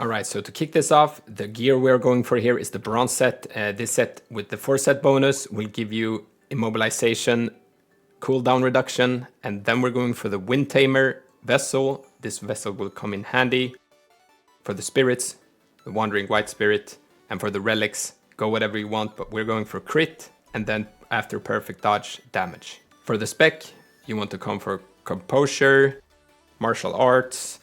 Alright, so to kick this off, the gear we're going for here is the bronze set. This set with the 4-set bonus will give you immobilization, cooldown reduction, and then we're going for the Wind Tamer vessel. This vessel will come in handy. For the spirits, the Wandering White Spirit, and for the relics, go whatever you want, but we're going for crit, and then after perfect dodge, damage. For the spec, you want to come for composure, martial arts.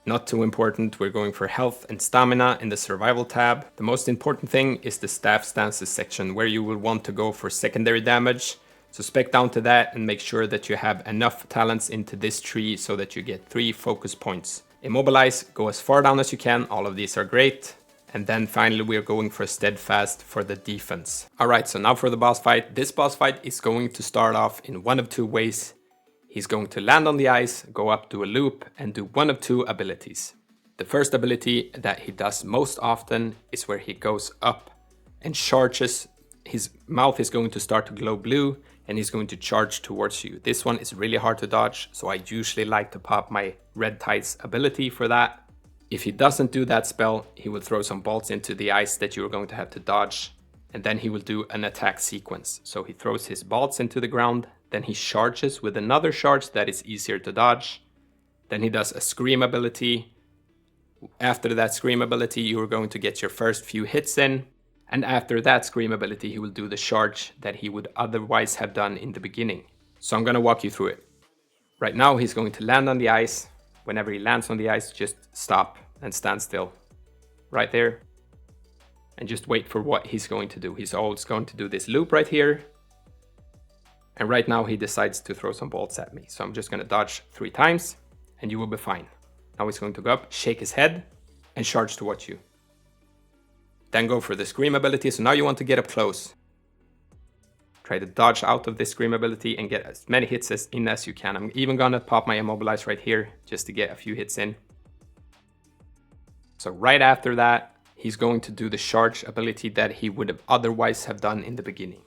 Not too important, we're going for health and stamina in the survival tab. The most important thing is the staff stances section, where you will want to go for secondary damage. So spec down to that and make sure that you have enough talents into this tree so that you get 3 focus points. Immobilize, go as far down as you can, all of these are great. And then finally we're going for steadfast for the defense. Alright, so now for the boss fight. This boss fight is going to start off in one of 2 ways. He's going to land on the ice, go up, do a loop, and do one of 2 abilities. The first ability that he does most often is where he goes up and charges. His mouth is going to start to glow blue, and he's going to charge towards you. This one is really hard to dodge, so I usually like to pop my red tights ability for that. If he doesn't do that spell, he will throw some bolts into the ice that you're going to have to dodge, and then he will do an attack sequence. So he throws his bolts into the ground, then he charges with another charge that is easier to dodge. Then he does a scream ability. After that scream ability, you are going to get your first few hits in. And after that scream ability, he will do the charge that he would otherwise have done in the beginning. So I'm going to walk you through it. Right now, he's going to land on the ice. Whenever he lands on the ice, just stop and stand still. Right there. And just wait for what he's going to do. He's always going to do this loop right here. And right now he decides to throw some bolts at me. So I'm just going to dodge 3 times and you will be fine. Now he's going to go up, shake his head and charge towards you. Then go for the scream ability. So now you want to get up close. Try to dodge out of this scream ability and get as many hits in as you can. I'm even going to pop my immobilize right here just to get a few hits in. So right after that, he's going to do the charge ability that he would have otherwise have done in the beginning.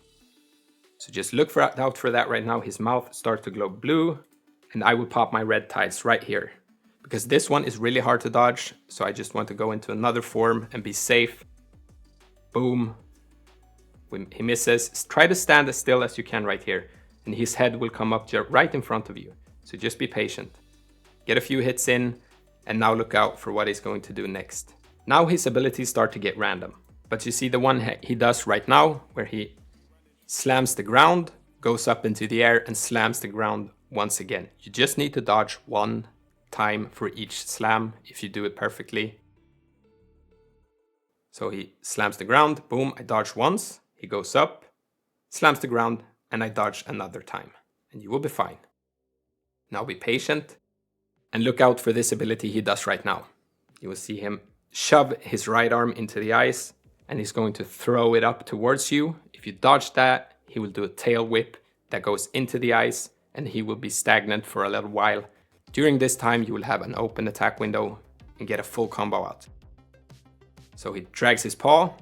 So just look out for that right now. His mouth starts to glow blue, and I will pop my red tights right here. Because this one is really hard to dodge, so I just want to go into another form and be safe. Boom. When he misses, try to stand as still as you can right here, and his head will come up right in front of you. So just be patient. Get a few hits in, and now look out for what he's going to do next. Now his abilities start to get random. But you see the one he does right now, where he slams the ground, goes up into the air, and slams the ground once again. You just need to dodge 1 time for each slam if you do it perfectly. So he slams the ground, boom, I dodge once, he goes up, slams the ground, and I dodge another time. And you will be fine. Now be patient, and look out for this ability he does right now. You will see him shove his right arm into the ice, and he's going to throw it up towards you. If you dodge that, he will do a tail whip that goes into the ice, and he will be stagnant for a little while. During this time, you will have an open attack window and get a full combo out. So he drags his paw,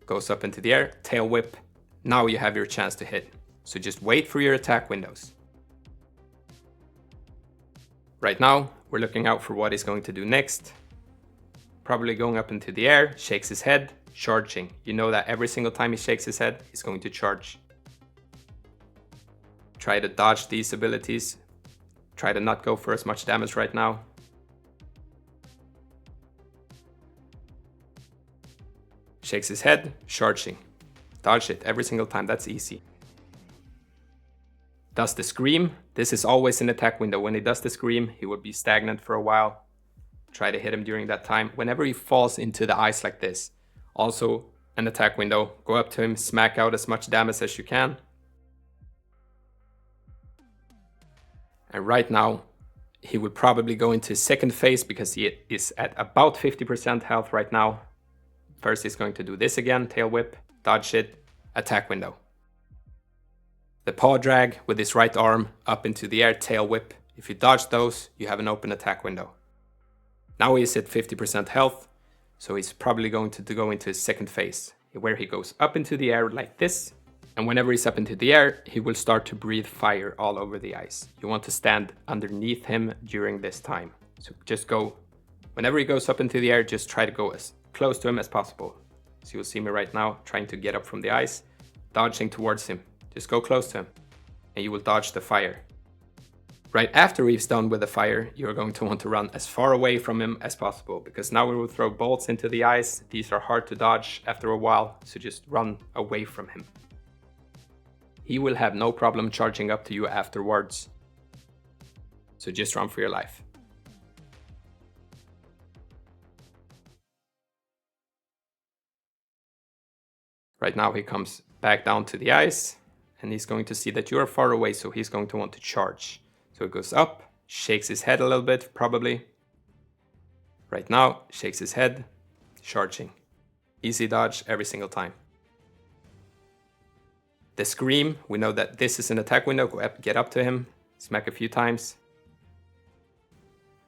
goes up into the air, tail whip. Now you have your chance to hit. So just wait for your attack windows. Right now, we're looking out for what he's going to do next. Probably going up into the air, shakes his head, charging. You know that every single time he shakes his head, he's going to charge. Try to dodge these abilities. Try to not go for as much damage right now. Shakes his head, charging. Dodge it every single time, that's easy. Does the scream. This is always an attack window. When he does the scream, he will be stagnant for a while. Try to hit him during that time. Whenever he falls into the ice like this, also an attack window. Go up to him, smack out as much damage as you can. And right now, he will probably go into his second phase because he is at about 50% health right now. First, he's going to do this again, tail whip, dodge it, attack window. The paw drag with his right arm up into the air, tail whip. If you dodge those, you have an open attack window. Now he's at 50% health, so he's probably going to go into his second phase, where he goes up into the air like this. And whenever he's up into the air, he will start to breathe fire all over the ice. You want to stand underneath him during this time. So just go Whenever he goes up into the air, just try to go as close to him as possible. So you'll see me right now trying to get up from the ice, dodging towards him. Just go close to him and you will dodge the fire. Right after he's done with the fire, you're going to want to run as far away from him as possible, because now we will throw bolts into the ice. These are hard to dodge after a while, so just run away from him. He will have no problem charging up to you afterwards. So just run for your life. Right now he comes back down to the ice and he's going to see that you are far away, so he's going to want to charge. So he goes up, shakes his head a little bit, probably. Right now, shakes his head, charging. Easy dodge every single time. The scream, we know that this is an attack window. Go up, get up to him, smack a few times.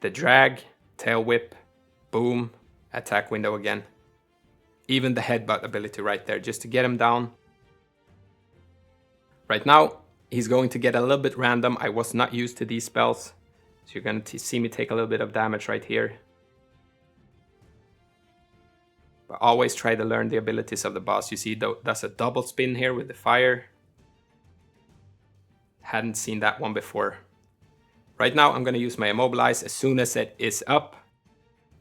The drag, tail whip, boom, attack window again. Even the headbutt ability right there, just to get him down. Right now, he's going to get a little bit random. I was not used to these spells, so you're going to see me take a little bit of damage right here. But always try to learn the abilities of the boss. You see, that's a double spin here with the fire. Hadn't seen that one before. Right now, I'm going to use my immobilize as soon as it is up.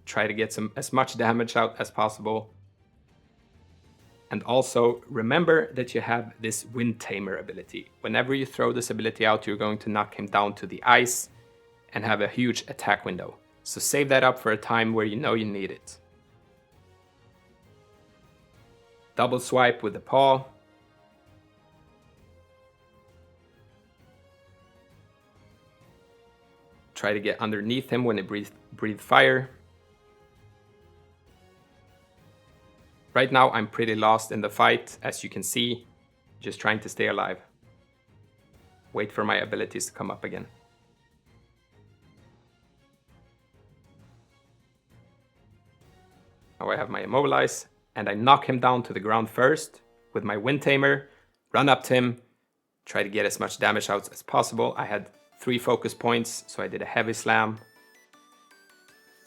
Try to get as much damage out as possible. And also remember that you have this Wind Tamer ability. Whenever you throw this ability out, you're going to knock him down to the ice and have a huge attack window. So save that up for a time where you know you need it. Double swipe with the paw. Try to get underneath him when he breathe fire. Right now I'm pretty lost in the fight, as you can see, just trying to stay alive. Wait for my abilities to come up again. Now I have my immobilize, and I knock him down to the ground first with my Wind Tamer, run up to him, try to get as much damage out as possible. I had 3 focus points, so I did a heavy slam.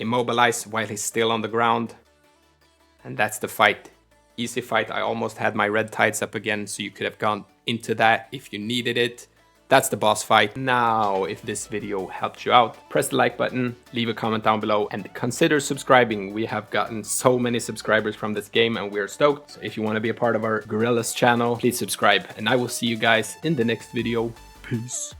Immobilize while he's still on the ground. And that's the fight. Easy fight. I almost had my red tides up again, so you could have gone into that if you needed it. That's the boss fight. Now, if this video helped you out, press the like button, leave a comment down below, and consider subscribing. We have gotten so many subscribers from this game and we're stoked. So if you want to be a part of our Gorillas channel, please subscribe. And I will see you guys in the next video. Peace.